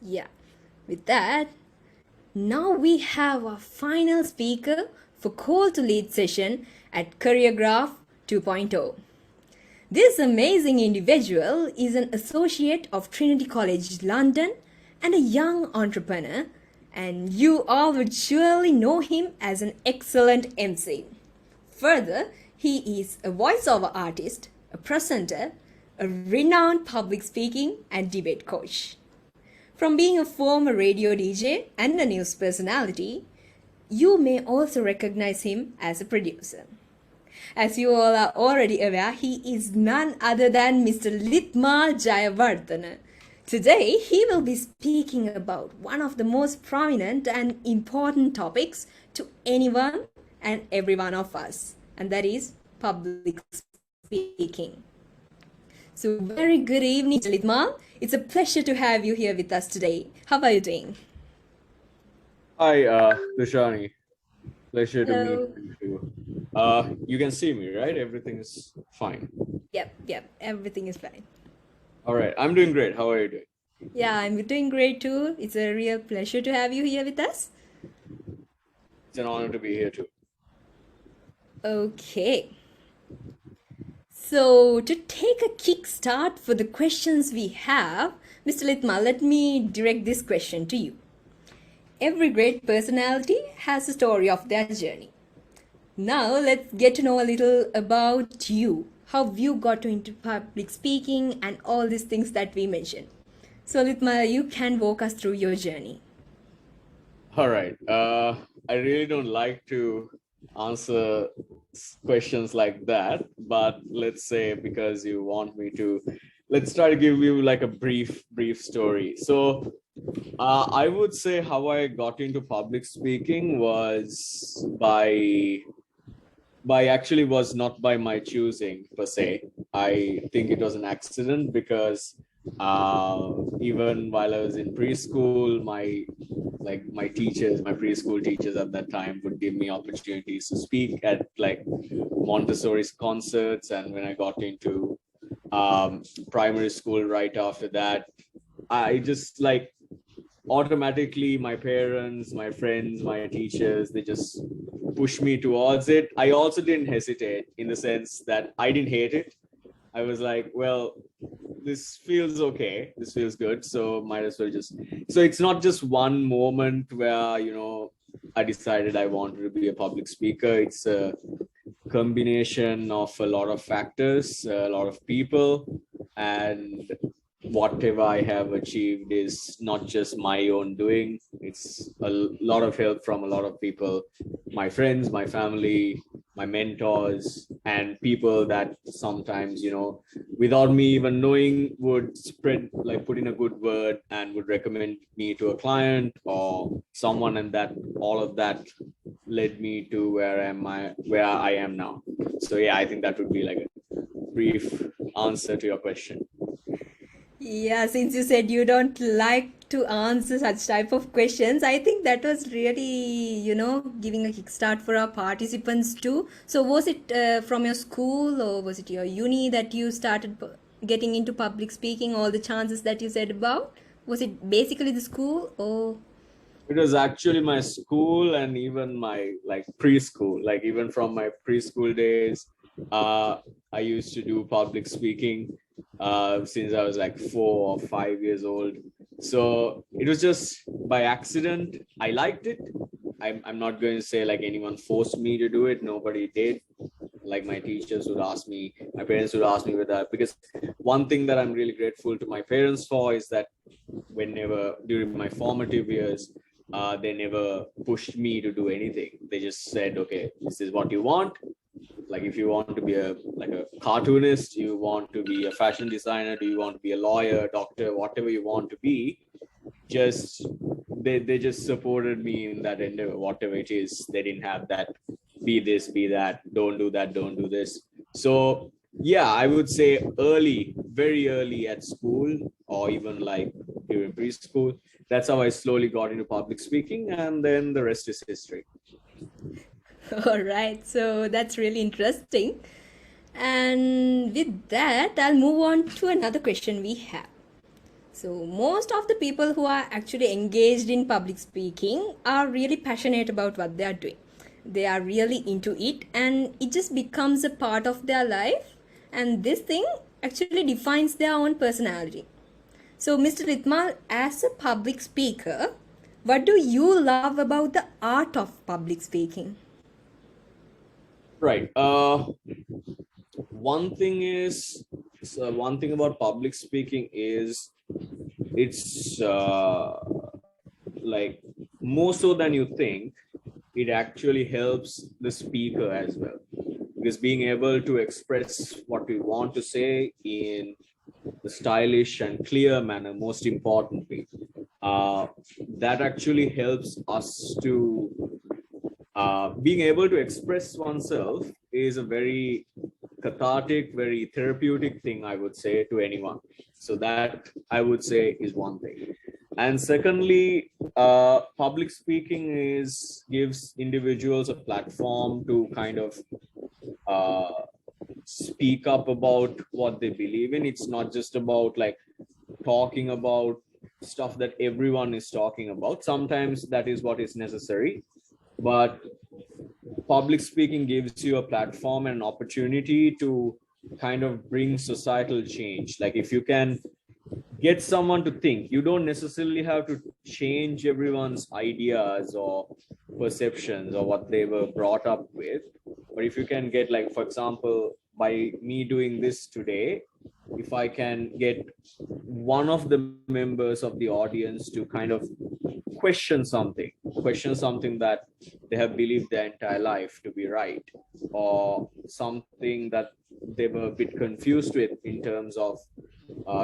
Yeah, with that, now we have our final speaker for Call to Lead session at Careergraph 2.0. This amazing individual is an associate of Trinity College London and a young entrepreneur, and you all would surely know him as an excellent MC. Further, he is a voiceover artist, a presenter, a renowned public speaking and debate coach. From being a former radio DJ and a news personality, you may also recognize him as a producer. As you all are already aware, he is none other than Mr. Lithmal Jayawardhana. Today, he will be speaking about one of the most prominent and important topics to anyone and every one of us, and that is public speaking. So, very good evening, Mr. Lithmal. It's a pleasure to have you here with us today. How are you doing? Hi, Dushani. Pleasure to meet Hello. you. You can see me, right? Everything is fine. Yep, everything is fine. All right, I'm doing great. How are you doing? Yeah, I'm doing great too. It's a real pleasure to have you here with us. It's an honor to be here too. Okay. So, to take a kick start for the questions we have, Mr. Lithmal, let me direct this question to you. Every great personality has a story of their journey. Now, let's get to know a little about you. How you got into public speaking and all these things that we mentioned. So, Lithmal, you can walk us through your journey. All right. I really don't like to answer questions like that, but let's say because you want me to, let's try to give you like a brief story. So, I would say how I got into public speaking was actually was not by my choosing per se. I think it was an accident because even while I was in preschool, my teachers, my preschool teachers at that time would give me opportunities to speak at like Montessori's concerts, and when I got into primary school right after that, I just like automatically my parents, my friends, my teachers, they just pushed me towards it. I also didn't hesitate in the sense that I didn't hate it. I was like, well, this feels okay. This feels good. So might as well just. So it's not just one moment where, I decided I wanted to be a public speaker. It's a combination of a lot of factors, a lot of people, and whatever I have achieved is not just my own doing. It's a lot of help from a lot of people, my friends, my family, my mentors, and people that sometimes, without me even knowing, would spread, like put in a good word and would recommend me to a client or someone, and that all of that led me to where I am now. So yeah, I think that would be like a brief answer to your question. Yeah, since you said you don't like to answer such type of questions, I think that was really, giving a kickstart for our participants too. So was it from your school or was it your uni that you started getting into public speaking, all the chances that you said about? Was it basically the school or? It was actually my school and even my like preschool, like even from my preschool days. I used to do public speaking since I was like 4 or 5 years old. So it was just by accident. I liked it. I'm not going to say like anyone forced me to do it. Nobody did. Like my teachers would ask me, my parents would ask me with that, because one thing that I'm really grateful to my parents for is that whenever during my formative years, they never pushed me to do anything. They just said, okay, this is what you want. Like if you want to be a cartoonist, you want to be a fashion designer, do you want to be a lawyer, doctor, whatever you want to be, just they just supported me in that endeavor, whatever it is. They didn't have that be this, be that, don't do that, don't do this. So yeah, I would say early, very early at school, or even like during preschool, that's how I slowly got into public speaking, and then the rest is history. All right, so that's really interesting. And with that, I'll move on to another question we have. So, most of the people who are actually engaged in public speaking are really passionate about what they are doing. They are really into it, and it just becomes a part of their life. And this thing actually defines their own personality. So, Mr. Lithmal, as a public speaker, what do you love about the art of public speaking? Right. One thing is, one thing about public speaking is it's like more so than you think, it actually helps the speaker as well. Because being able to express what we want to say in the stylish and clear manner, most importantly, uh, that actually helps us to being able to express oneself is a very cathartic, very therapeutic thing, I would say, to anyone. So that I would say is one thing. And secondly, public speaking is gives individuals a platform to kind of uh, speak up about what they believe in. It's not just about like talking about stuff that everyone is talking about. Sometimes that is what is necessary, but public speaking gives you a platform and an opportunity to kind of bring societal change. Like if you can get someone to think, you don't necessarily have to change everyone's ideas or perceptions or what they were brought up with. But if you can get, like, for example, by me doing this today, if I can get one of the members of the audience to kind of question something that they have believed their entire life to be right, or something that they were a bit confused with in terms of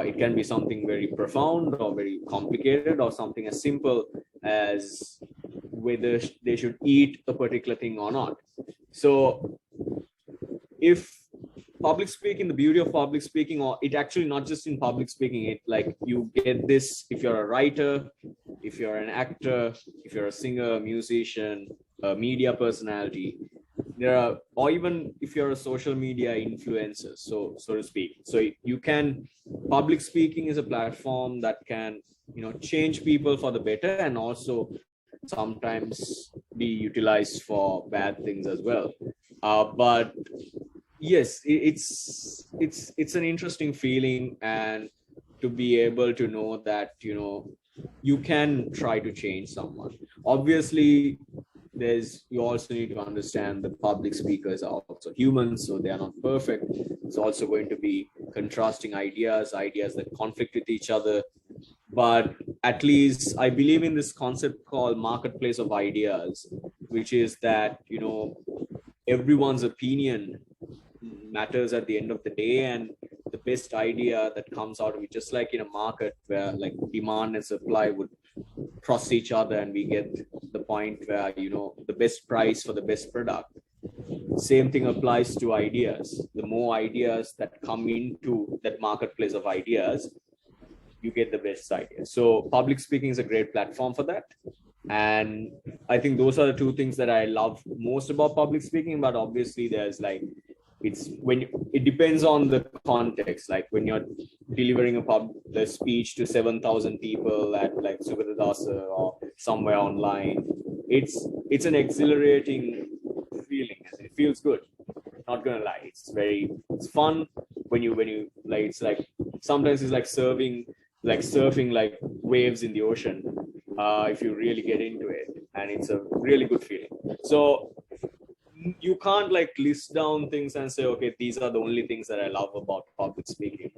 it can be something very profound or very complicated, or something as simple as whether they should eat a particular thing or not. So if public speaking, the beauty of public speaking, or it actually not just in public speaking, it like you get this if you're a writer, if you're an actor, if you're a singer, a musician, a media personality, there are, or even if you're a social media influencer, so to speak. So you can, public speaking is a platform that can, change people for the better, and also sometimes be utilized for bad things as well. But yes, it's an interesting feeling, and to be able to know that you can try to change someone. Obviously, you also need to understand the public speakers are also humans, so they are not perfect. It's also going to be contrasting ideas that conflict with each other. But at least I believe in this concept called marketplace of ideas, which is that everyone's opinion matters at the end of the day, and the best idea that comes out of it, just like in a market where like demand and supply would cross each other, and we get the point where the best price for the best product. Same thing applies to ideas. The more ideas that come into that marketplace of ideas, you get the best ideas. So public speaking is a great platform for that. And I think those are the two things that I love most about public speaking. But obviously there's like, it depends on the context. Like when you're delivering the speech to 7,000 people at like Subhadasa or somewhere online, it's an exhilarating feeling. It feels good, not gonna lie. It's fun when you like, it's like sometimes it's like surfing like waves in the ocean, if you really get into it, and it's a really good feeling. So you can't like list down things and say, okay, these are the only things that I love about public speaking.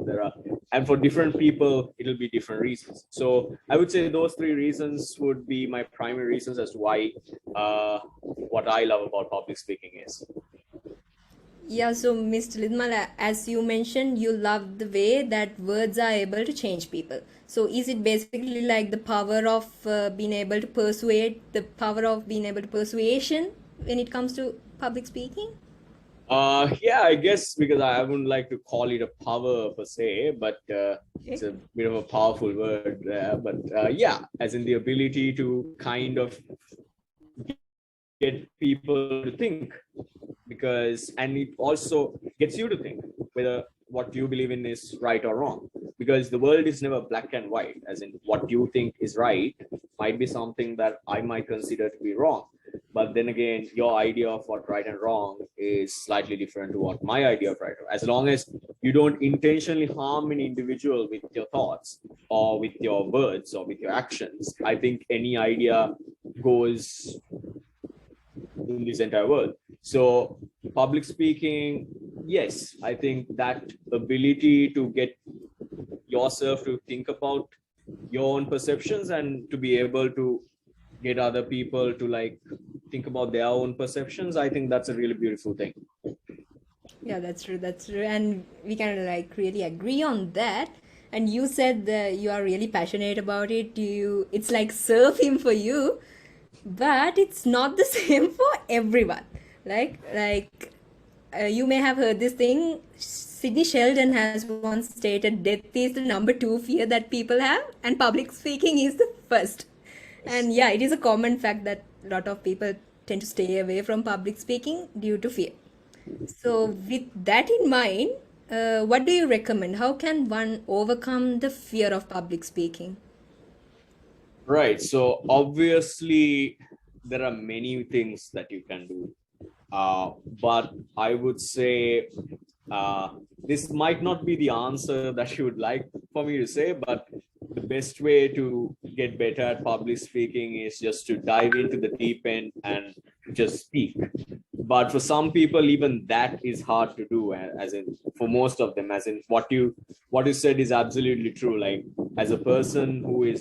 And for different people it'll be different reasons. So I would say those three reasons would be my primary reasons as to why what I love about public speaking is. Yeah, so Mr. Lidmal, as you mentioned, you love the way that words are able to change people. So is it basically like the power of being able to persuade, the power of being able to persuasion when it comes to public speaking? Yeah, I guess, because I wouldn't like to call it a power per se, but it's a bit of a powerful word. But yeah, as in the ability to kind of get people to think, and it also gets you to think whether what you believe in is right or wrong. because the world is never black and white, as in what you think is right might be something that I might consider to be wrong. But then again, your idea of what right and wrong is slightly different to what my idea of right. As long as you don't intentionally harm an individual with your thoughts or with your words or with your actions, I think any idea goes in this entire world. So public speaking, yes, I think that ability to get yourself to think about your own perceptions and to be able to get other people to like think about their own perceptions, I think that's a really beautiful thing. Yeah, that's true. That's true. And we can like really agree on that. And you said that you are really passionate about it. It's like surfing for you, but it's not the same for everyone. You may have heard this thing. Sydney Sheldon has once stated death is the number two fear that people have, and public speaking is the first. And yeah, it is a common fact that a lot of people tend to stay away from public speaking due to fear. So, with that in mind, what do you recommend? How can one overcome the fear of public speaking? Right. So obviously, there are many things that you can do. But I would say this might not be the answer that you would like for me to say, but the best way to get better at public speaking is just to dive into the deep end and just speak. But for some people, even that is hard to do, as in for most of them, as in what you said is absolutely true. Like as a person who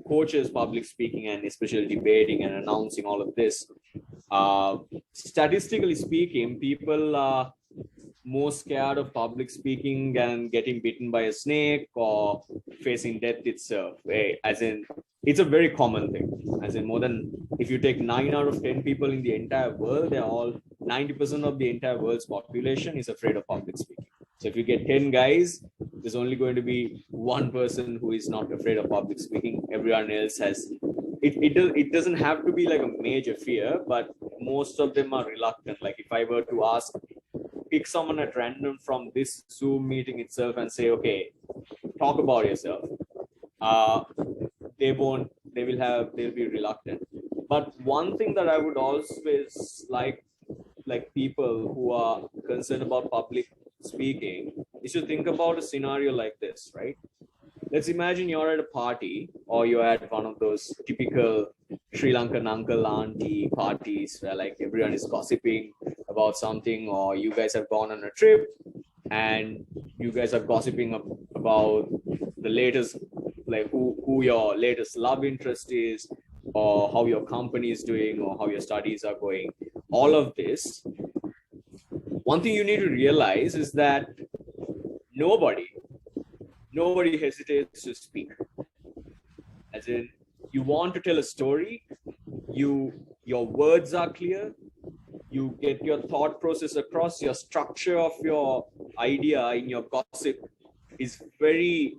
coaches public speaking and especially debating and announcing all of this, statistically speaking, people are more scared of public speaking and getting bitten by a snake or facing death itself. As in, it's a very common thing. As in, more than if you take 9 out of 10 people in the entire world, they're all 90% of the entire world's population is afraid of public speaking. So if you get 10 guys, there's only going to be one person who is not afraid of public speaking. Everyone else has it doesn't have to be like a major fear, but most of them are reluctant. Like if I were to pick someone at random from this Zoom meeting itself and say, okay, talk about yourself, uh, they'll be reluctant. But one thing that I would always like people who are concerned about public speaking is to think about a scenario like this, right? Let's imagine you're at a party or you're at one of those typical Sri Lankan uncle auntie parties where like everyone is gossiping about something, or you guys have gone on a trip and you guys are gossiping about the latest, like who your latest love interest is, or how your company is doing, or how your studies are going. All of this, one thing you need to realize is that nobody hesitates to speak. As in, you want to tell a story, your words are clear, you get your thought process across, your structure of your idea in your gossip is very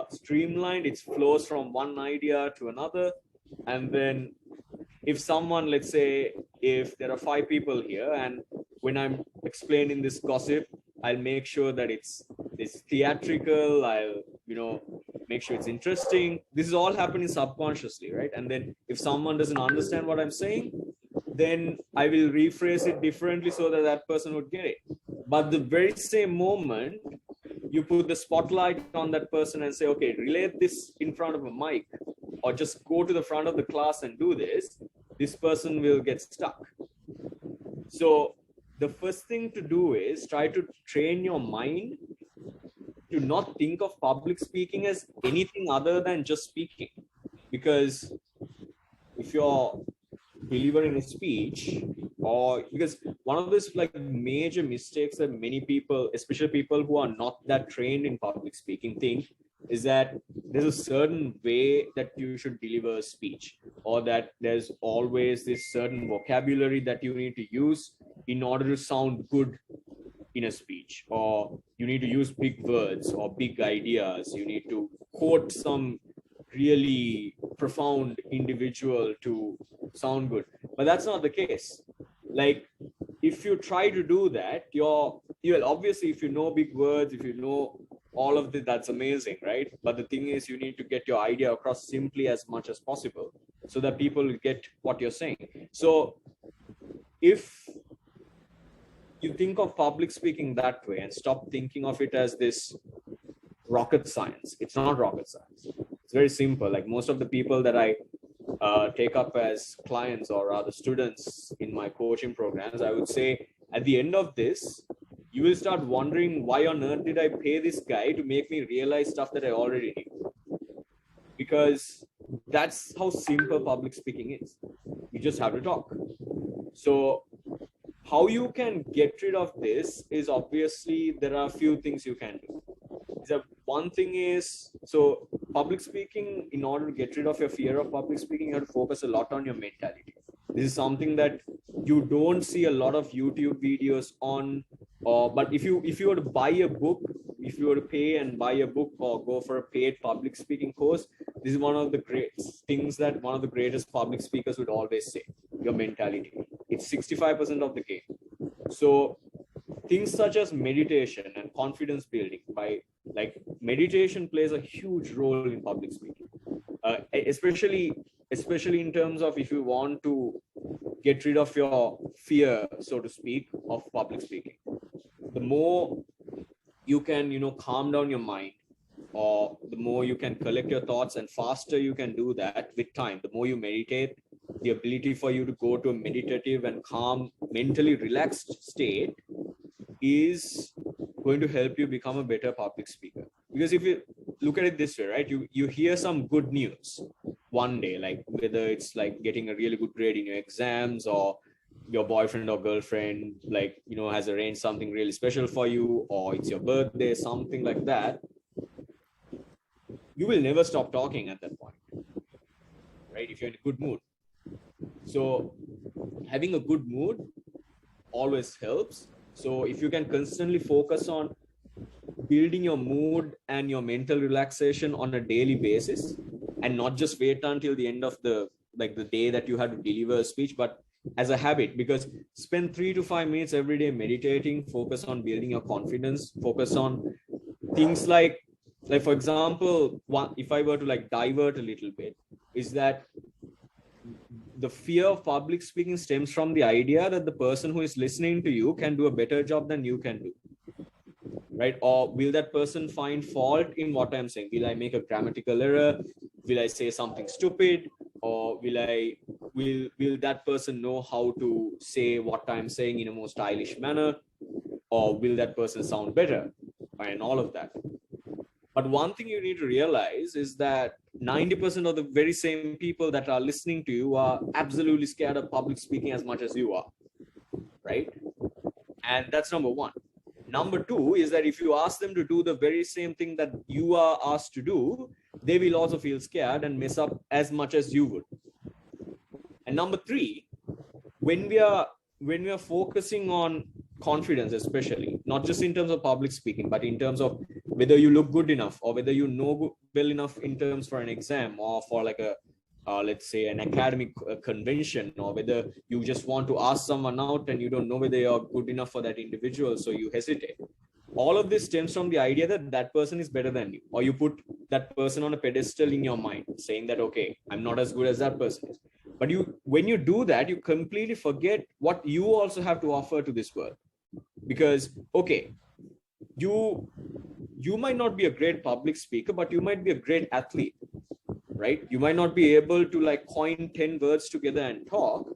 streamlined. It flows from one idea to another. And then if someone, let's say, if there are 5 people here, and when I'm explaining this gossip, I'll make sure that it's theatrical. I'll make sure it's interesting. This is all happening subconsciously, right? And then if someone doesn't understand what I'm saying, then I will rephrase it differently so that that person would get it. But the very same moment you put the spotlight on that person and say, okay, relay this in front of a mic, or just go to the front of the class and do this person will get stuck. So the first thing to do is try to train your mind to not think of public speaking as anything other than just speaking. Because if you're delivering a speech, or because one of those like major mistakes that many people, especially people who are not that trained in public speaking, think is that there's a certain way that you should deliver a speech, or that there's always this certain vocabulary that you need to use in order to sound good in a speech, or you need to use big words or big ideas, you need to quote some really profound individual to sound good. But that's not the case. Like if you try to do that, you'll obviously, if you know big words, if you know all of that's amazing, right? But the thing is, you need to get your idea across simply as much as possible so that people will get what you're saying. So if you think of public speaking that way and stop thinking of it as this rocket science, it's not rocket science. It's very simple. Like most of the people that I take up as clients or rather students in my coaching programs, I would say at the end of this, you will start wondering, why on earth did I pay this guy to make me realize stuff that I already knew? Because that's how simple public speaking is. You just have to talk. So how you can get rid of this is, obviously there are a few things you can do. The one thing is, so public speaking, in order to get rid of your fear of public speaking, you have to focus a lot on your mentality. This is something that you don't see a lot of YouTube videos on, but if you were to buy a book, if you were to pay and buy a book or go for a paid public speaking course, this is one of the great things that one of the greatest public speakers would always say: your mentality. It's 65% of the game. So things such as meditation and confidence building, by like meditation plays a huge role in public speaking, especially in terms of if you want to get rid of your fear, so to speak, of public speaking. The more you can calm down your mind, or the more you can collect your thoughts, and faster you can do that with time, the more you meditate, the ability for you to go to a meditative and calm, mentally relaxed state is going to help you become a better public speaker. Because if you look at it this way, right, you hear some good news one day, like whether it's like getting a really good grade in your exams, or your boyfriend or girlfriend has arranged something really special for you, or it's your birthday, something like that, you will never stop talking at that point, right? If you're in a good mood. So having a good mood always helps. So if you can constantly focus on building your mood and your mental relaxation on a daily basis, and not just wait until the end of the day that you have to deliver a speech, but as a habit, because spend 3 to 5 minutes every day meditating, focus on building your confidence, focus on things like for example, if I were to divert a little bit, is that the fear of public speaking stems from the idea that the person who is listening to you can do a better job than you can do, right? Or will that person find fault in what I'm saying? Will I make a grammatical error? Will I say something stupid? Or will that person know how to say what I'm saying in a more stylish manner? Or will that person sound better? And all of that. But one thing you need to realize is that 90% of the very same people that are listening to you are absolutely scared of public speaking as much as you are, right? And that's number one. Number two is that if you ask them to do the very same thing that you are asked to do, they will also feel scared and mess up as much as you would. And number three, when we are focusing on confidence, especially not just in terms of public speaking, but in terms of whether you look good enough, or whether you know well enough in terms for an exam, or for like a let's say an academic convention, or whether you just want to ask someone out and you don't know whether you're good enough for that individual, so you hesitate. All of this stems from the idea that that person is better than you, or you put that person on a pedestal in your mind, saying that, okay, I'm not as good as that person is. But when you do that, you completely forget what you also have to offer to this world. Because, okay, you might not be a great public speaker, but you might be a great athlete, right? You might not be able to coin 10 words together and talk.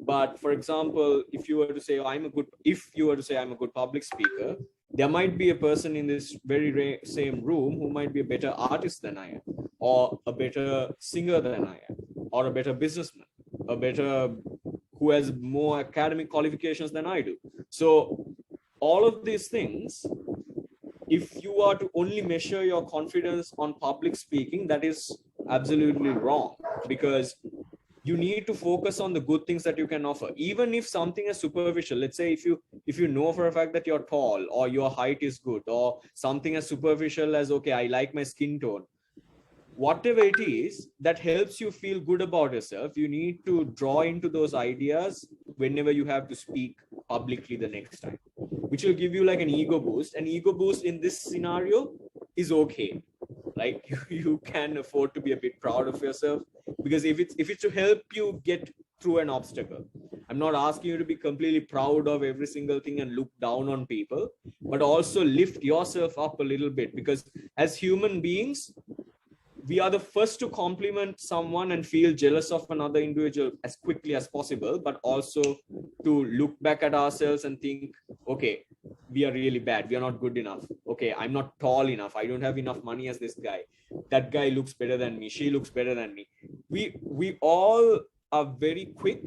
But for example, if you were to say, I'm a good public speaker, there might be a person in this very same room who might be a better artist than I am, or a better singer than I am, or a better businessman, who has more academic qualifications than I do. So all of these things, if you are to only measure your confidence on public speaking, that is absolutely wrong, because you need to focus on the good things that you can offer. Even if something is superficial, let's say if you know for a fact that you're tall, or your height is good, or something as superficial as, okay, I like my skin tone, whatever it is that helps you feel good about yourself, you need to draw into those ideas whenever you have to speak publicly the next time, which will give you like an ego boost. An ego boost in this scenario is okay. Like you can afford to be a bit proud of yourself, because if it's to help you get through an obstacle. I'm not asking you to be completely proud of every single thing and look down on people, but also lift yourself up a little bit, because as human beings, we are the first to compliment someone and feel jealous of another individual as quickly as possible, but also to look back at ourselves and think, okay, we are really bad, we are not good enough, okay, I'm not tall enough, I don't have enough money as this guy, that guy looks better than me, she looks better than me. We all are very quick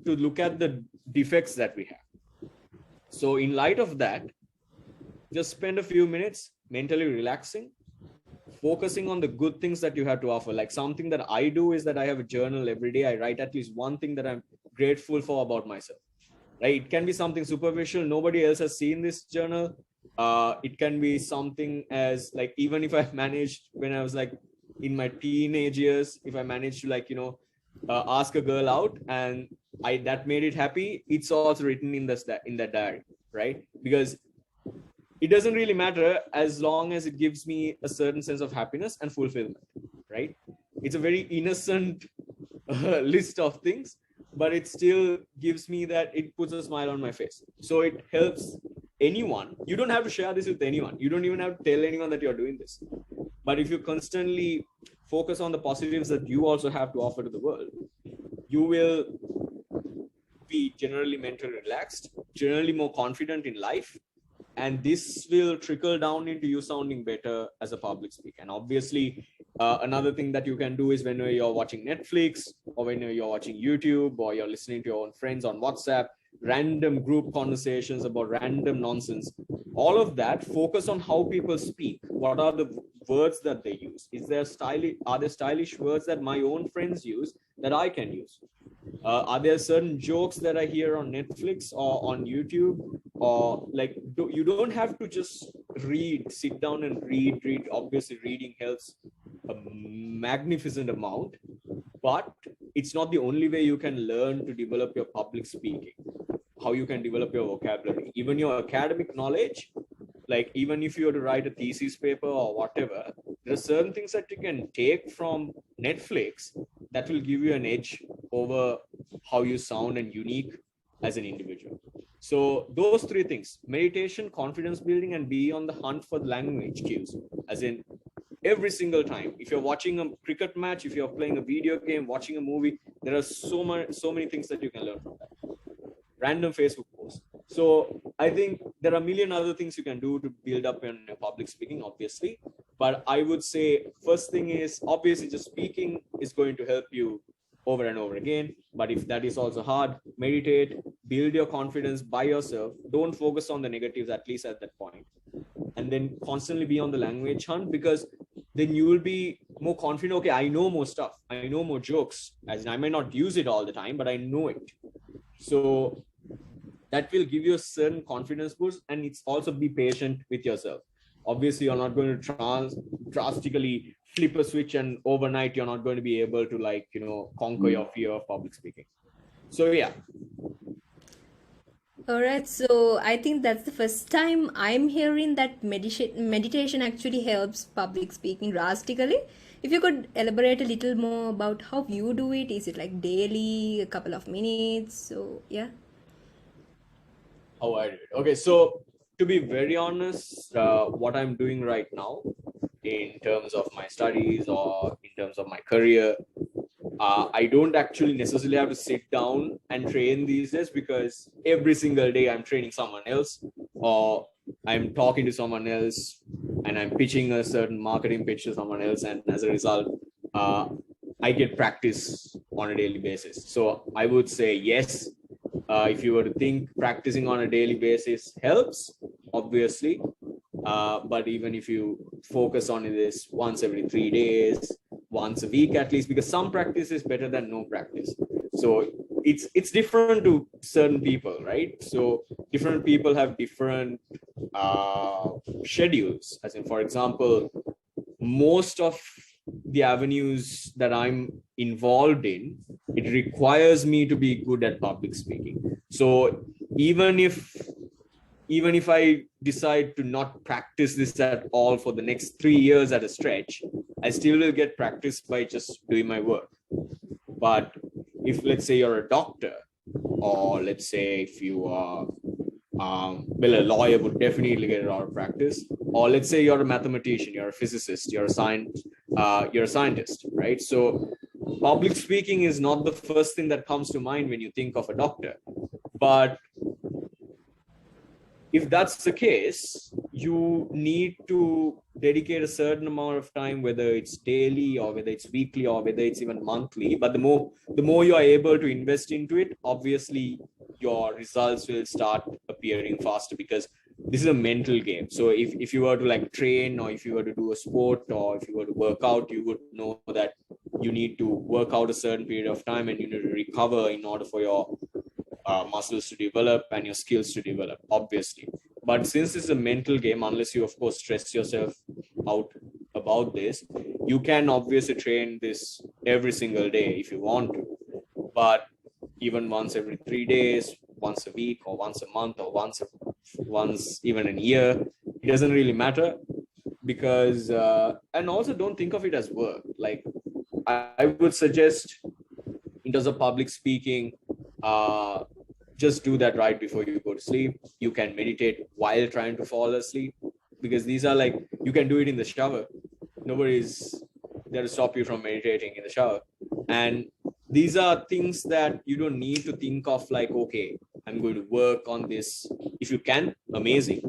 to look at the defects that we have. So in light of that, just spend a few minutes mentally relaxing, focusing on the good things that you have to offer. Like something that I do is that I have a journal every day. I write at least one thing that I'm grateful for about myself. Right? It can be something superficial. Nobody else has seen this journal. It can be something as like, even if I managed when I was like in my teenage years, if I managed to like, ask a girl out and that made it happy, it's also written in that diary, right? Because it doesn't really matter as long as it gives me a certain sense of happiness and fulfillment, right? It's a very innocent list of things, but it still gives me that, it puts a smile on my face. So it helps anyone. You don't have to share this with anyone. You don't even have to tell anyone that you're doing this. But if you constantly focus on the positives that you also have to offer to the world, you will be generally mentally relaxed, generally more confident in life, and this will trickle down into you sounding better as a public speaker. And obviously, another thing that you can do is whenever you're watching Netflix or whenever you're watching YouTube or you're listening to your own friends on WhatsApp, random group conversations about random nonsense, all of that, focus on how people speak. What are the words that they use? Are there stylish words that my own friends use that I can use? Are there certain jokes that I hear on Netflix or on YouTube? Or like, you don't have to just sit down and read. Obviously, reading helps a magnificent amount, but it's not the only way you can learn to develop your public speaking, how you can develop your vocabulary, even your academic knowledge. Like, even if you were to write a thesis paper or whatever, there are certain things that you can take from Netflix that will give you an edge over how you sound and unique as an individual. So those three things: meditation, confidence building, and be on the hunt for the language cues. As in, every single time, if you're watching a cricket match, if you're playing a video game, watching a movie, there are so many things that you can learn from that. Random Facebook posts. So I think there are a million other things you can do to build up in your public speaking, obviously. But I would say first thing is, obviously, just speaking is going to help you over and over again. But if that is also hard, meditate, build your confidence by yourself. Don't focus on the negatives, at least at that point. And then constantly be on the language hunt, because then you will be more confident. Okay, I know more stuff. I know more jokes. As in, I may not use it all the time, but I know it. So that will give you a certain confidence boost. And it's also, be patient with yourself. Obviously, you're not going to drastically flip a switch and overnight you're not going to be able to, like, conquer your fear of public speaking. So yeah. All right, so I think that's the first time I'm hearing that meditation actually helps public speaking drastically. If you could elaborate a little more about how you do it, is it like daily, a couple of minutes? So yeah. How I do it. Okay, so to be very honest, what I'm doing right now in terms of my studies or in terms of my career, I don't actually necessarily have to sit down and train these days, because every single day I'm training someone else, or I'm talking to someone else, and I'm pitching a certain marketing pitch to someone else. And as a result, I get practice on a daily basis. So I would say yes. If you were to think, practicing on a daily basis helps, obviously. But even if you focus on this once every 3 days, once a week at least, because some practice is better than no practice. So it's different to certain people, right? So different people have different schedules. As in, for example, most of the avenues that I'm involved in, it requires me to be good at public speaking. So even if even if I decide to not practice this at all for the next 3 years at a stretch, I still will get practice by just doing my work. But if, let's say, you're a doctor, or let's say if you are, well, a lawyer would definitely get a lot of practice. Or let's say you're a mathematician, you're a physicist, you're a scientist, right? So public speaking is not the first thing that comes to mind when you think of a doctor. But if that's the case, you need to dedicate a certain amount of time, whether it's daily or whether it's weekly or whether it's even monthly. But the more you are able to invest into it, obviously your results will start appearing faster, because this is a mental game. So if you were to like train, or if you were to do a sport, or if you were to work out, you would know that you need to work out a certain period of time, and you need to recover in order for your muscles to develop and your skills to develop, obviously. But since it's a mental game, unless you, of course, stress yourself out about this, you can obviously train this every single day if you want to. But even once every 3 days, once a week, or once a month, or once even a year, it doesn't really matter. Because and also don't think of it as work. Like, I would suggest, in terms of public speaking, uh, just do that right before you go to sleep. You can meditate while trying to fall asleep, because these are like, you can do it in the shower. Nobody's there to stop you from meditating in the shower. And these are things that you don't need to think of like, okay, I'm going to work on this. If you can, amazing.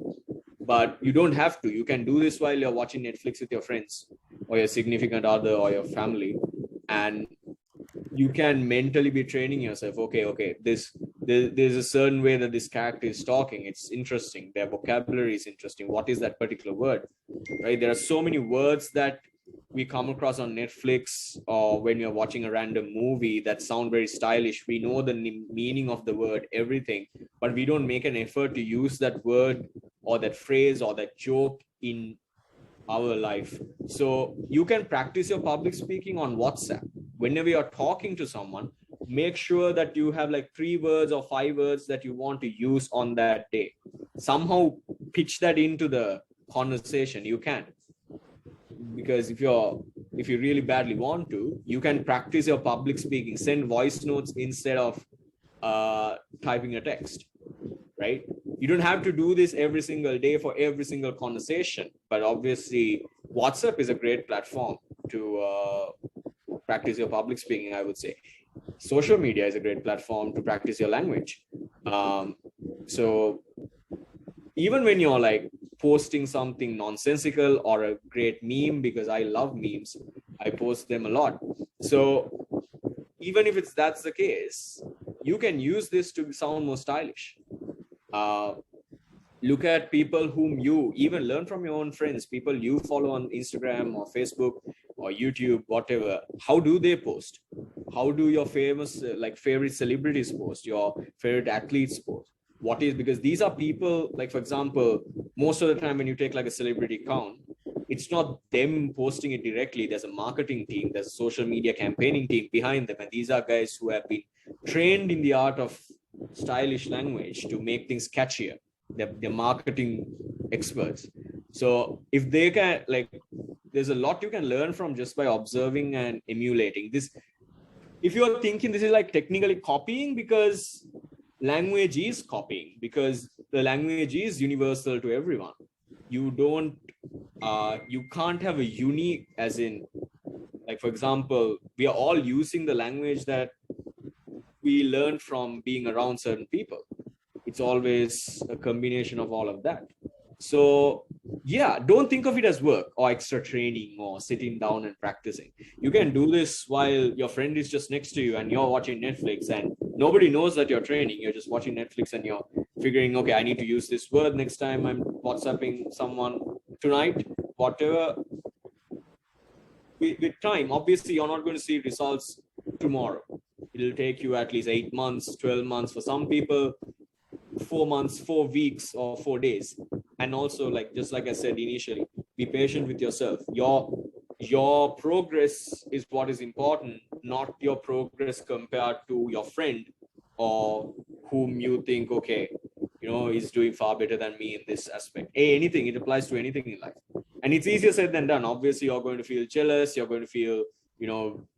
But you don't have to. You can do this while you're watching Netflix with your friends, or your significant other, or your family. And you can mentally be training yourself. Okay, there's a certain way that this character is talking. It's interesting. Their vocabulary is interesting. What is that particular word, right? There are so many words that we come across on Netflix, or when you're watching a random movie that sound very stylish. We know the meaning of the word, everything, but we don't make an effort to use that word or that phrase or that joke in our life. So you can practice your public speaking on WhatsApp. Whenever you're talking to someone, make sure that you have like 3 words or 5 words that you want to use on that day. Somehow pitch that into the conversation. You can, because if you really badly want to, you can practice your public speaking. Send voice notes instead of typing a text, right? You don't have to do this every single day for every single conversation, but obviously WhatsApp is a great platform to practice your public speaking, I would say. Social media is a great platform to practice your language. So even when you're like posting something nonsensical or a great meme, because I love memes, I post them a lot. So even if that's the case, you can use this to sound more stylish. Look at people whom you even learn from your own friends, people you follow on Instagram or Facebook or YouTube, whatever. How do they post? How do your famous like favorite celebrities post, your favorite athletes post? What is, because these are people, like, for example, most of the time when you take like a celebrity account, it's not them posting it directly. There's a marketing team, there's a social media campaigning team behind them, and these are guys who have been trained in the art of stylish language to make things catchier. They're marketing experts. So if they can, like, there's a lot you can learn from just by observing and emulating this. If you're thinking this is like technically copying, because language is copying, because the language is universal to everyone. You don't you can't have a unique, as in, like, for example, we are all using the language that we learn from being around certain people. It's always a combination of all of that. So yeah, don't think of it as work or extra training or sitting down and practicing. You can do this while your friend is just next to you and you're watching Netflix, and nobody knows that you're training. You're just watching Netflix and you're figuring, okay, I need to use this word next time I'm WhatsApping someone tonight, whatever. With time, obviously, you're not going to see results tomorrow. It'll take you at least 8 months, 12 months. For some people, 4 months, 4 weeks, or 4 days. And also, like, just like I said initially, be patient with yourself. Your progress is what is important, not your progress compared to your friend, or whom you think, okay, is doing far better than me in this aspect. Anything, it applies to anything in life. And it's easier said than done. Obviously, you're going to feel jealous. You're going to feel,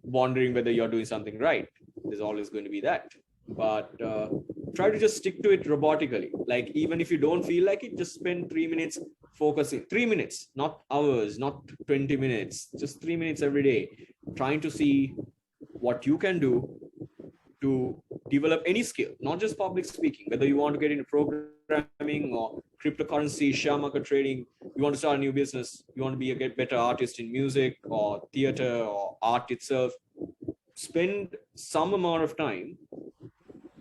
wondering whether you're doing something right. There's always going to be that. But try to just stick to it robotically. Like, even if you don't feel like it, just spend 3 minutes focusing. 3 minutes, not hours, not 20 minutes, just 3 minutes every day, trying to see what you can do to develop any skill, not just public speaking, whether you want to get into programming or cryptocurrency, share market trading, you want to start a new business, you want to be a better artist in music or theater or art itself. Spend some amount of time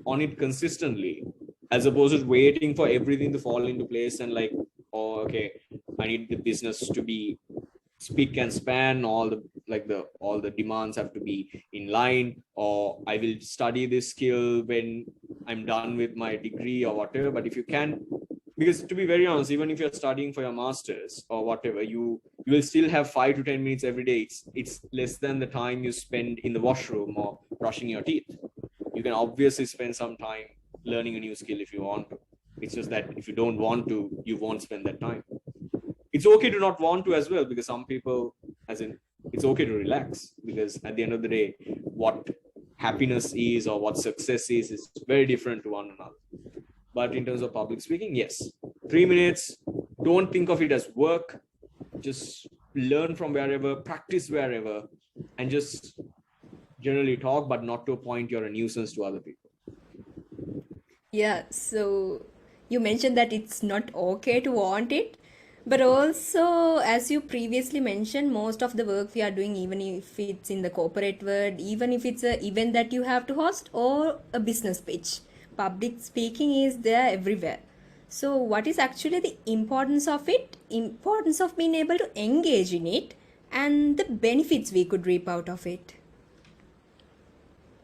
on it consistently, as opposed to waiting for everything to fall into place and like, oh, okay, I need the business to be spick and span, all the demands have to be in line, or I will study this skill when I'm done with my degree or whatever. But if you can, because to be very honest, even if you're studying for your masters or whatever, you will still have 5 to 10 minutes every day. It's less than the time you spend in the washroom or brushing your teeth. You can obviously spend some time learning a new skill if you want to. It's just that if you don't want to, you won't spend that time. It's okay to not want to as well, because some people, as in, it's okay to relax, because at the end of the day, what happiness is or what success is very different to one another. But in terms of public speaking, yes, 3 minutes, don't think of it as work, just learn from wherever, practice wherever, and just generally talk, but not to a point you're a nuisance to other people. Yeah, so you mentioned that it's not okay to want it, but also, as you previously mentioned, most of the work we are doing, even if it's in the corporate world, even if it's an event that you have to host or a business pitch, public speaking is there everywhere. So, what is actually the importance of it? Importance of being able to engage in it and the benefits we could reap out of it.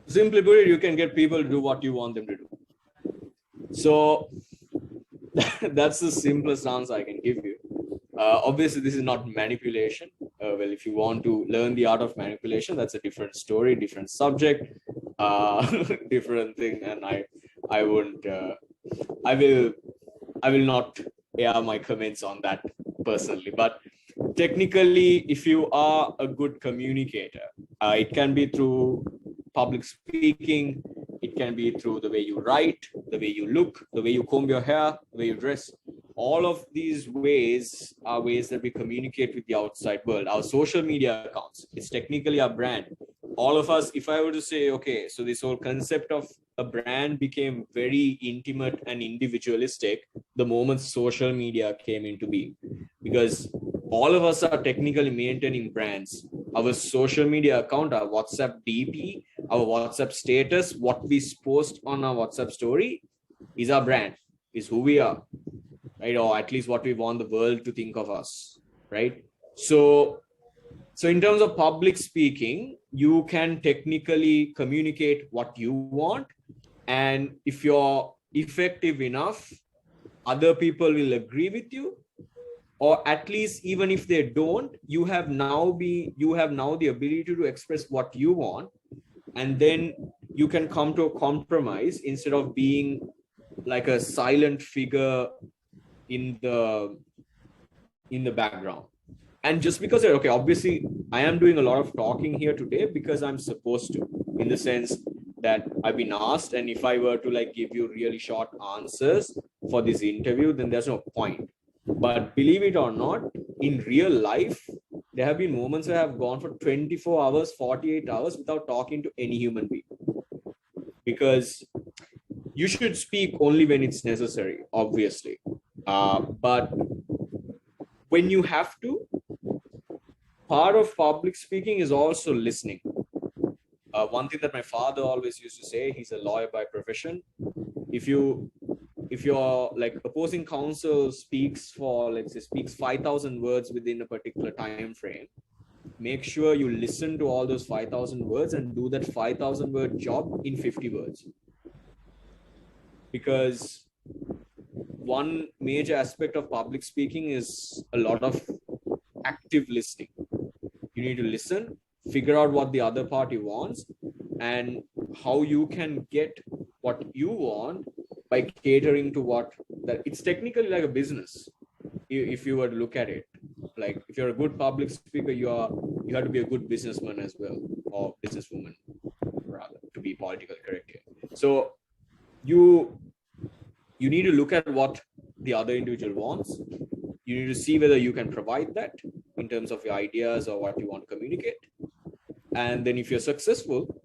Simply put it, you can get people to do what you want them to do. So that's the simplest answer I can give you. Obviously, this is not manipulation. Well, if you want to learn the art of manipulation, that's a different story, different subject, different thing. And I wouldn't, I will not air my comments on that personally. But technically, if you are a good communicator, it can be through public speaking, it can be through the way you write, the way you look, the way you comb your hair, the way you dress. All of these ways are ways that we communicate with the outside world. Our social media accounts, it's technically our brand. All of us, if I were to say, okay, so this whole concept of a brand became very intimate and individualistic the moment social media came into being, because all of us are technically maintaining brands. Our social media account, our WhatsApp DP, our WhatsApp status, what we post on our WhatsApp story is our brand, is who we are, right? Or at least what we want the world to think of us, right? So in terms of public speaking, you can technically communicate what you want. And if you're effective enough, other people will agree with you. Or at least even if they don't, you have now the ability to express what you want, and then you can come to a compromise instead of being like a silent figure in the background. And just because, okay, obviously I am doing a lot of talking here today because I'm supposed to, in the sense that I've been asked, and if I were to like give you really short answers for this interview, then there's no point. But believe it or not, in real life, there have been moments where I've gone for 24 hours, 48 hours without talking to any human being. Because you should speak only when it's necessary, obviously. But when you have to, part of public speaking is also listening. One thing that my father always used to say, he's a lawyer by profession. If your like opposing counsel speaks for, let's say, speaks 5,000 words within a particular time frame, make sure you listen to all those 5,000 words and do that 5,000 word job in 50 words. Because one major aspect of public speaking is a lot of active listening. You need to listen, figure out what the other party wants, and how you can get what you want by catering to what that it's technically like a business. If you were to look at it, like if you're a good public speaker, you have to be a good businessman as well, or businesswoman rather, to be politically correct here. So you need to look at what the other individual wants. You need to see whether you can provide that in terms of your ideas or what you want to communicate. And then if you're successful,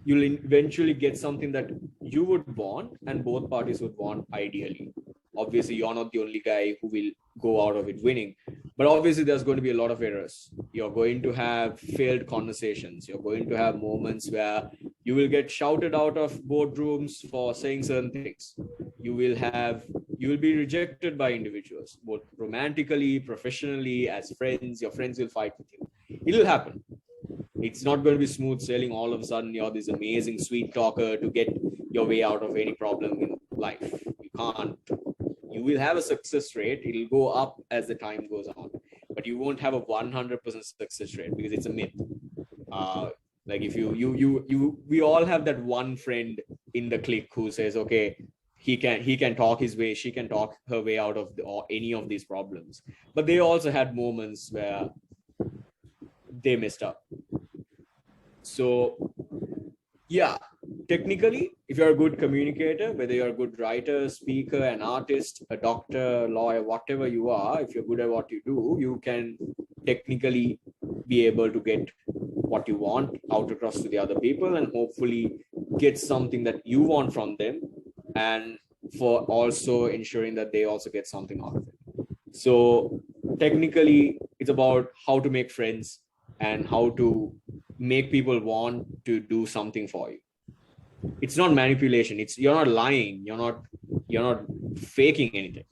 you'll eventually get something that you would want and both parties would want ideally. Obviously, you're not the only guy who will go out of it winning, but obviously there's going to be a lot of errors. You're going to have failed conversations. You're going to have moments where you will get shouted out of boardrooms for saying certain things. You will be rejected by individuals, both romantically, professionally, as friends. Your friends will fight with you. It'll happen. It's not going to be smooth sailing. All of a sudden, you're this amazing sweet talker to get your way out of any problem in life. You can't. You will have a success rate. It'll go up as the time goes on, but you won't have a 100% success rate because it's a myth. Like if we all have that one friend in the clique who says, okay, he can talk his way, she can talk her way out of any of these problems. But they also had moments where they messed up. So yeah, technically, if you're a good communicator, whether you're a good writer, speaker, an artist, a doctor, lawyer, whatever you are, if you're good at what you do, you can technically be able to get what you want out across to the other people and hopefully get something that you want from them, and for also ensuring that they also get something out of it. So technically, it's about how to make friends and how to make people want to do something for you. It's not manipulation. You're not lying. You're not faking anything.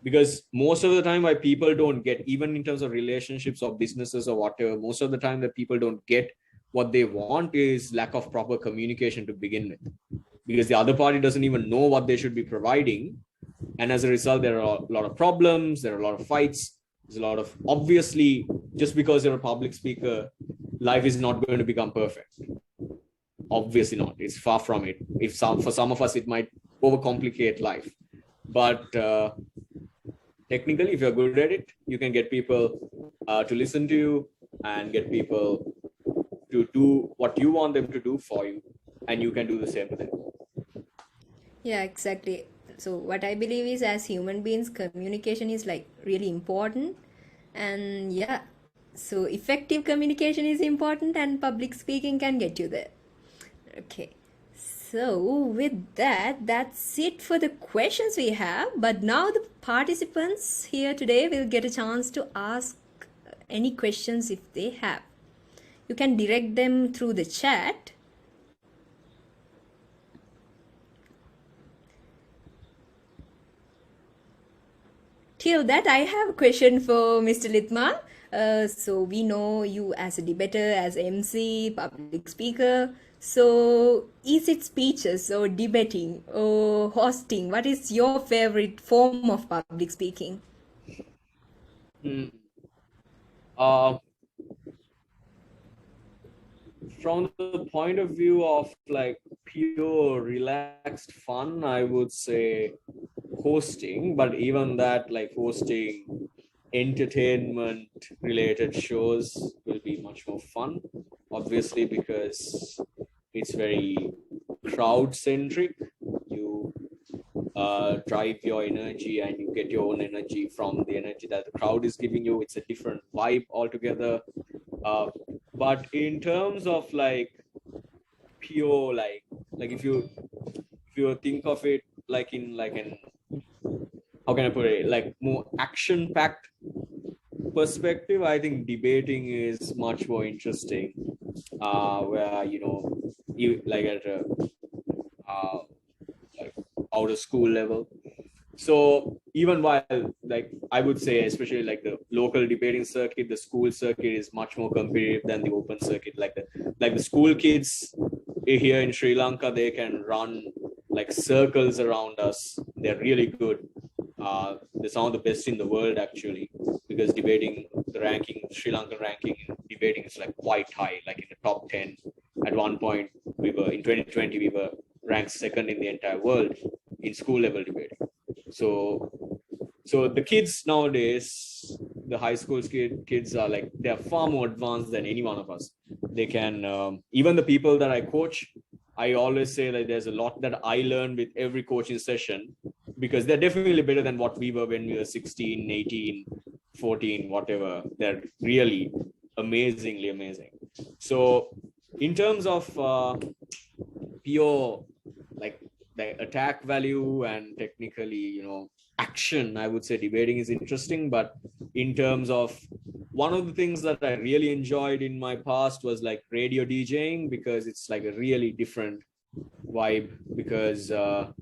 Because most of the time why people don't get, even in terms of relationships or businesses or whatever, most of the time that people don't get what they want is lack of proper communication to begin with. Because the other party doesn't even know what they should be providing. And as a result, there are a lot of problems, there are a lot of fights, there's a lot of, obviously, just because you're a public speaker, life is not going to become perfect. Obviously not. It's far from it. For some of us, it might overcomplicate life. But technically, if you're good at it, you can get people to listen to you and get people to do what you want them to do for you. And you can do the same to them. Yeah, exactly. So what I believe is, as human beings, communication is like really important. And yeah, so effective communication is important and public speaking can get you there. Okay. So with that, that's it for the questions we have. But now the participants here today will get a chance to ask any questions if they have. You can direct them through the chat. Till that, I have a question for Mr. Lithmal. So we know you as a debater, as MC, public speaker. So is it speeches or debating or hosting? What is your favorite form of public speaking? From the point of view of like pure relaxed fun, I would say hosting, but even that, like hosting entertainment related shows will be much more fun, obviously, because it's very crowd centric. You drive your energy and you get your own energy from the energy that the crowd is giving you. It's a different vibe altogether. But in terms of like pure like if you think of it like in like an, how can I put it, like more action packed perspective, I think debating is much more interesting, where you like at a like out of school level. So even while, like, I would say, especially like the local debating circuit, the school circuit is much more competitive than the open circuit. Like the school kids here in Sri Lanka, they can run like circles around us. They're really good. They're some of the best in the world actually, because debating, the ranking, Sri Lankan ranking in debating is like quite high, like in the top 10. At one point, in 2020, we were ranked second in the entire world. in school level debating. So the kids nowadays, the high school kids are like, they're far more advanced than any one of us. They can, even the people that I coach, I always say that there's a lot that I learn with every coaching session, because they're definitely better than what we were when we were 16, 18, 14, whatever. They're really amazingly amazing. So in terms of pure like the attack value and technically, action, I would say debating is interesting. But in terms of, one of the things that I really enjoyed in my past was like radio DJing, because it's like a really different vibe, because to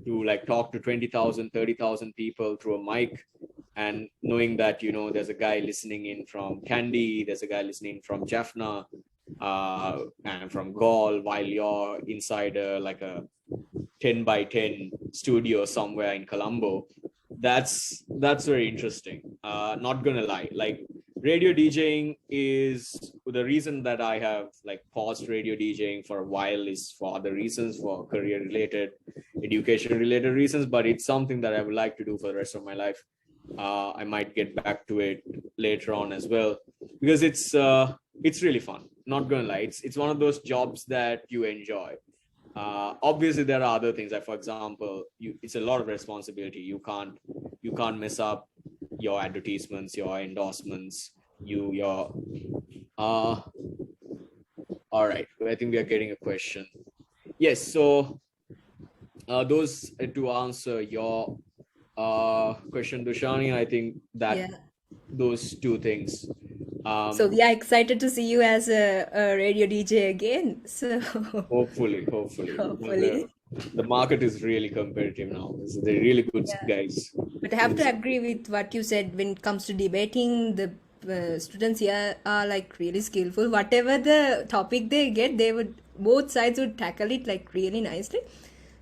like talk to 20,000, 30,000 people through a mic, and knowing that, there's a guy listening in from Kandy, there's a guy listening from Jaffna, and from Gaul, while you're inside like a 10 by 10 studio somewhere in Colombo. That's very interesting. Not gonna lie, like radio DJing is the reason that I have like paused radio DJing for a while, is for other reasons, for career related, education related reasons, but it's something that I would like to do for the rest of my life. I might get back to it later on as well, because it's really fun. Not gonna lie, it's one of those jobs that you enjoy. Obviously there are other things, like for example, it's a lot of responsibility. You can't mess up your advertisements, your endorsements, all right, I think we are getting a question. Yes, so those to answer your question, Dushani, I think that those two things. So we are excited to see you as a radio DJ again. So hopefully. The market is really competitive now. So they're really good guys. But I have to agree with what you said when it comes to debating. The students here are like really skillful. Whatever the topic they get, both sides would tackle it like really nicely.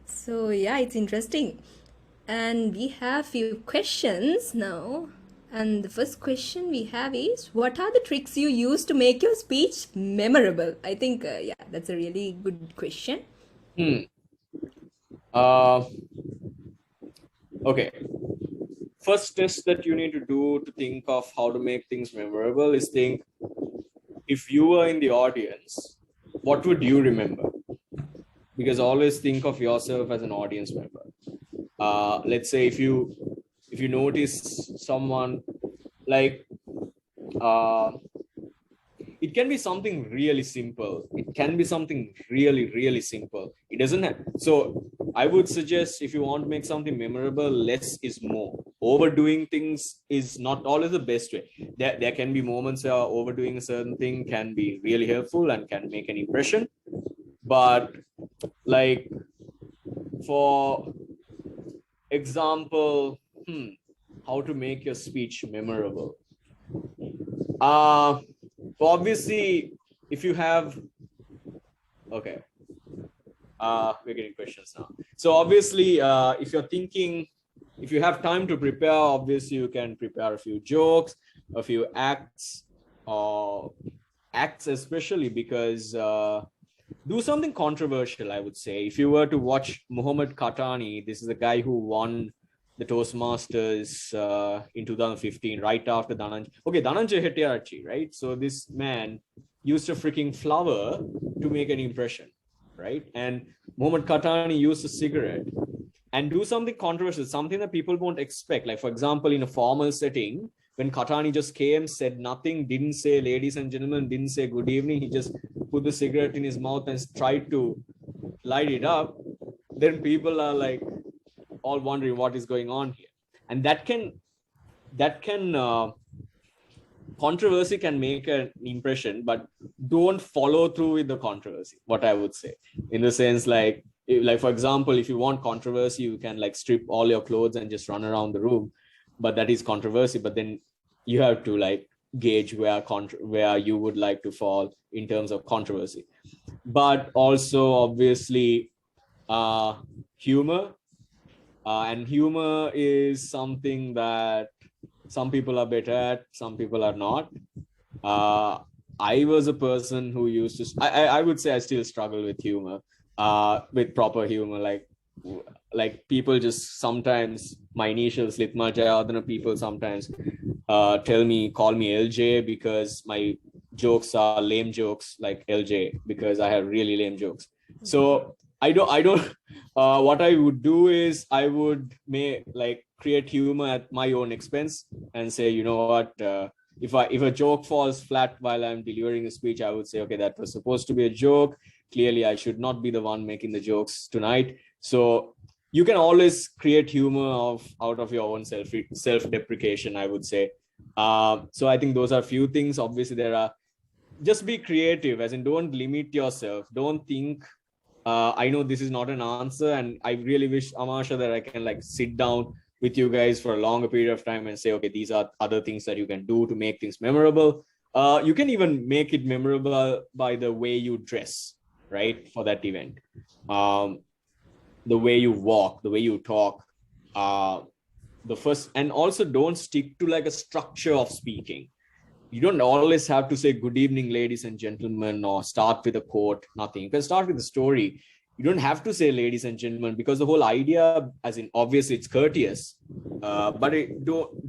So yeah, it's interesting. And we have few questions now. And the first question we have is, what are the tricks you use to make your speech memorable? I think, that's a really good question. Okay. First test that you need to do to think of how to make things memorable is think, if you were in the audience, what would you remember? Because always think of yourself as an audience member. Let's say if you notice someone, like it can be something really simple. It can be something really, really simple. It doesn't have, so I would suggest, if you want to make something memorable, less is more. Overdoing things is not always the best way. There can be moments where overdoing a certain thing can be really helpful and can make an impression. But like, for example, how to make your speech memorable. Obviously, if you have, okay, we're getting questions now. So obviously, if you're thinking, if you have time to prepare, obviously you can prepare a few jokes, a few acts, especially, because do something controversial, I would say. If you were to watch Muhammad Katani, this is a guy who won the Toastmasters in 2015, right after Dhananjay Hettiarachchi, right? So this man used a freaking flower to make an impression, right? And Muhammad Katani used a cigarette. And do something controversial, something that people won't expect. Like, for example, in a formal setting, when Katani just came, said nothing, didn't say ladies and gentlemen, didn't say good evening, he just put the cigarette in his mouth and tried to light it up, then people are like all wondering what is going on here. And that can controversy can make an impression, but don't follow through with the controversy, what I would say. In the sense, like for example, if you want controversy, you can like strip all your clothes and just run around the room, but that is controversy. But then you have to like gauge where you would like to fall in terms of controversy. But also obviously humor, and humor is something that some people are better at, some people are not. I was a person who used to, I would say I still struggle with humor, with proper humor. Like like people just sometimes, my initials Lithmal Jayawardhana, people sometimes call me LJ because my jokes are lame jokes, like LJ, because I have really lame jokes. So I don't what I would do is I would create humor at my own expense and say, you know what, if a joke falls flat while I'm delivering a speech, I would say, okay, that was supposed to be a joke. Clearly, I should not be the one making the jokes tonight. So you can always create humor out of your own self-deprecation, I would say. So I think those are few things. Obviously, there are, just be creative, as in don't limit yourself. Don't think, I know this is not an answer, and I really wish, Amasha, that I can like sit down with you guys for a longer period of time and say, okay, these are other things that you can do to make things memorable. You can even make it memorable by the way you dress, right, for that event. The way you walk, the way you talk, the first, and also don't stick to like a structure of speaking. You don't always have to say good evening, ladies and gentlemen, or start with a quote. Nothing. You can start with a story. You don't have to say ladies and gentlemen, because the whole idea, as in obviously it's courteous, but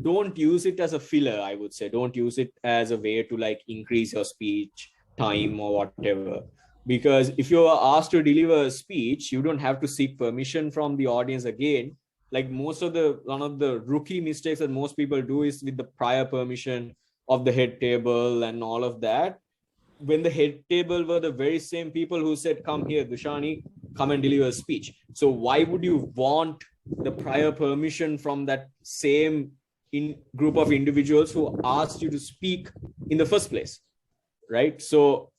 don't use it as a filler. I would say don't use it as a way to like increase your speech time or whatever. Because if you are asked to deliver a speech, you don't have to seek permission from the audience again. Like one of the rookie mistakes that most people do is with the prior permission of the head table and all of that, when the head table were the very same people who said, come here, Dushani, come and deliver a speech. So why would you want the prior permission from that same group of individuals who asked you to speak in the first place, right? So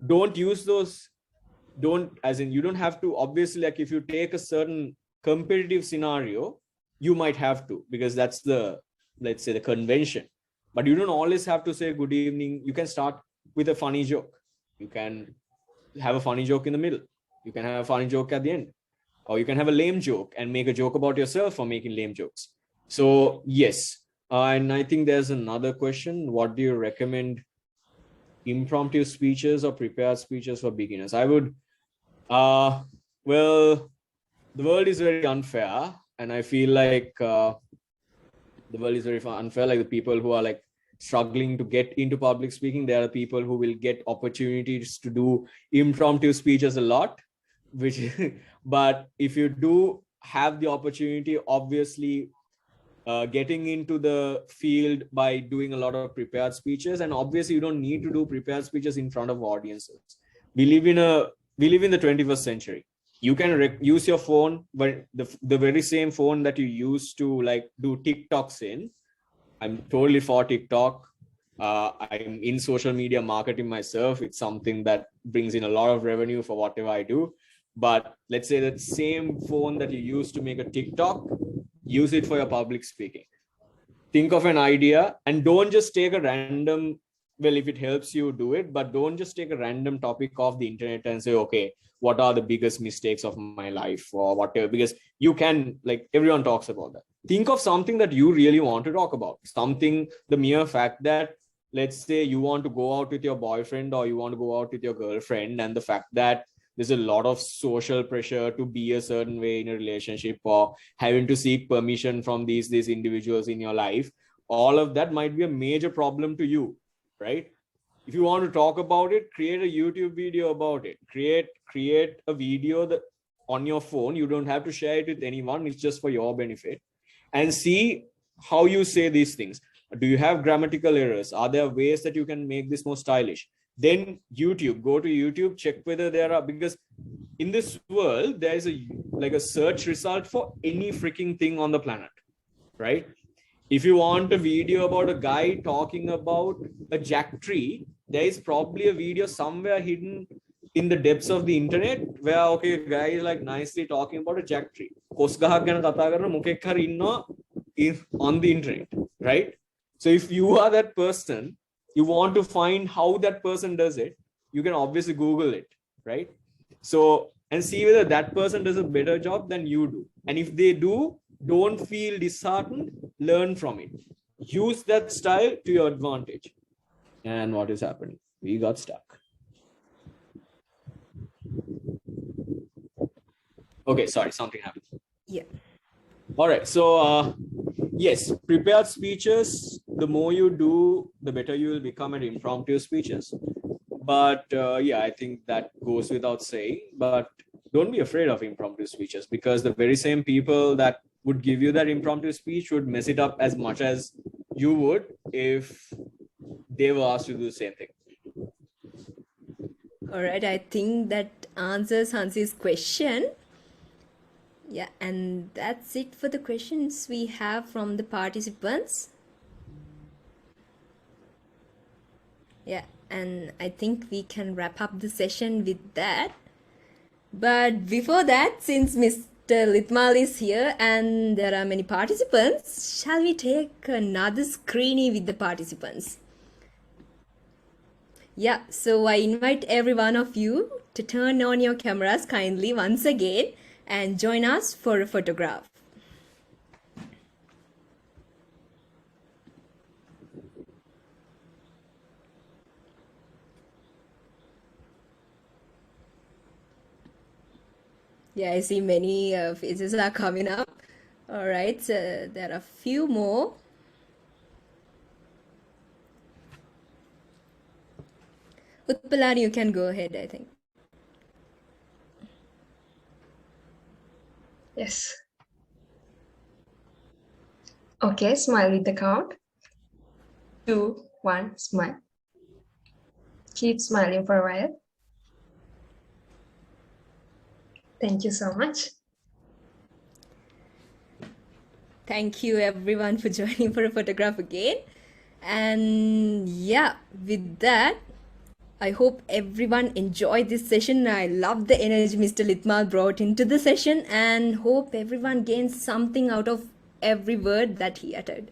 don't use those, you don't have to, obviously, like if you take a certain competitive scenario, you might have to, because that's the, let's say, the convention. But you don't always have to say good evening. You can start with a funny joke. You can have a funny joke in the middle. You can have a funny joke at the end. Or you can have a lame joke and make a joke about yourself for making lame jokes. So yes. And I think there's another question. What do you recommend, impromptu speeches or prepared speeches for beginners? I would, well, the world is very unfair. And I feel like the world is very unfair. Like the people who are like struggling to get into public speaking, there are people who will get opportunities to do impromptu speeches a lot, which but if you do have the opportunity, obviously getting into the field by doing a lot of prepared speeches. And obviously you don't need to do prepared speeches in front of audiences. We live in the 21st century. You can use your phone, but the very same phone that you use to like do TikToks in. I'm totally for TikTok. I'm in social media marketing myself. It's something that brings in a lot of revenue for whatever I do. But let's say that same phone that you use to make a TikTok, use it for your public speaking. Think of an idea and don't just take a random, well, if it helps you, do it, but don't just take a random topic off the internet and say, okay, what are the biggest mistakes of my life or whatever, because you can, like, everyone talks about that. Think of something that you really want to talk about. Something, the mere fact that, let's say you want to go out with your boyfriend or you want to go out with your girlfriend, and the fact that there's a lot of social pressure to be a certain way in a relationship, or having to seek permission from these individuals in your life. All of that might be a major problem to you, right? If you want to talk about it, create a YouTube video about it. Create a video that on your phone. You don't have to share it with anyone. It's just for your benefit. And see how you say these things. Do you have grammatical errors? Are there ways that you can make this more stylish? Then YouTube, go to YouTube, check whether there are, because in this world, there is a search result for any freaking thing on the planet, right? If you want a video about a guy talking about a jack tree, there is probably a video somewhere hidden in the depths of the internet where, okay, guy is like nicely talking about a jack tree. On the internet, right? So if you are that person, you want to find how that person does it, you can obviously Google it, right? So, and see whether that person does a better job than you do. And if they do, don't feel disheartened, learn from it. Use that style to your advantage. And what is happening? We got stuck. Okay, sorry, something happened. Yeah. All right. So, yes, prepared speeches, the more you do, the better you will become at impromptu speeches. But yeah, I think that goes without saying. But don't be afraid of impromptu speeches, because the very same people that would give you that impromptu speech would mess it up as much as you would if they were asked to do the same thing. All right. I think that answers Hansi's question. Yeah, and that's it for the questions we have from the participants. Yeah, and I think we can wrap up the session with that. But before that, since Mr. Lithmal is here and there are many participants, shall we take another screening with the participants? Yeah, so I invite every one of you to turn on your cameras kindly once again and join us for a photograph. Yeah, I see many faces are coming up. All right, so there are a few more. Utpalani, you can go ahead, I think. Yes. Okay, smile with the count. 2, 1, smile. Keep smiling for a while. Thank you so much. Thank you everyone for joining for a photograph again. And yeah, with that, I hope everyone enjoyed this session. I love the energy Mr. Lithmal brought into the session and hope everyone gains something out of every word that he uttered.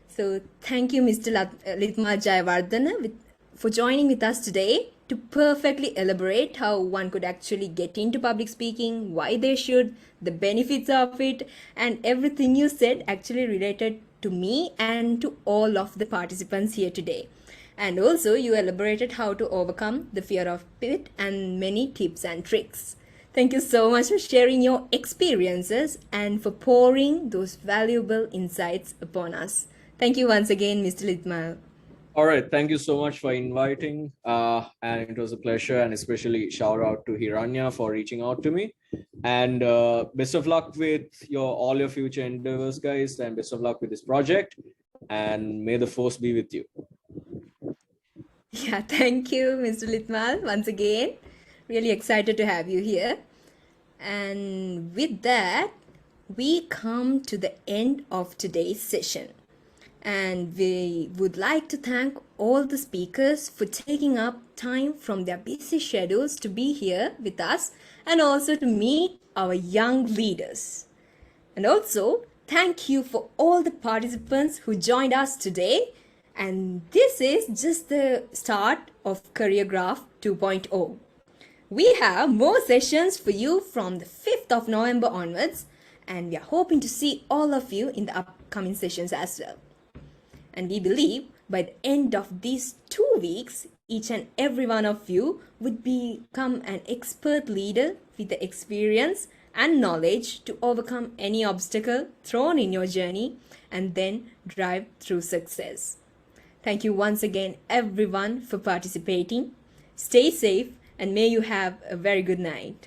So thank you, Mr. Lithmal Jayawardhana, for joining with us today to perfectly elaborate how one could actually get into public speaking, why they should, the benefits of it, and everything you said actually related to me and to all of the participants here today. And also, you elaborated how to overcome the fear of it and many tips and tricks. Thank you so much for sharing your experiences and for pouring those valuable insights upon us. Thank you once again, Mr. Lithmal. All right. Thank you so much for inviting. And it was a pleasure, and especially shout out to Hiranya for reaching out to me. And best of luck with all your future endeavors, guys, and best of luck with this project. And may the force be with you. Yeah, thank you, Mr. Lithmal, once again. Really excited to have you here. And with that, we come to the end of today's session. And we would like to thank all the speakers for taking up time from their busy schedules to be here with us and also to meet our young leaders. And also, thank you for all the participants who joined us today. And this is just the start of Careergraph 2.0. We have more sessions for you from the 5th of November onwards, and we are hoping to see all of you in the upcoming sessions as well. And we believe by the end of these 2 weeks, each and every one of you would become an expert leader with the experience and knowledge to overcome any obstacle thrown in your journey and then drive through success. Thank you once again, everyone, for participating. Stay safe and may you have a very good night.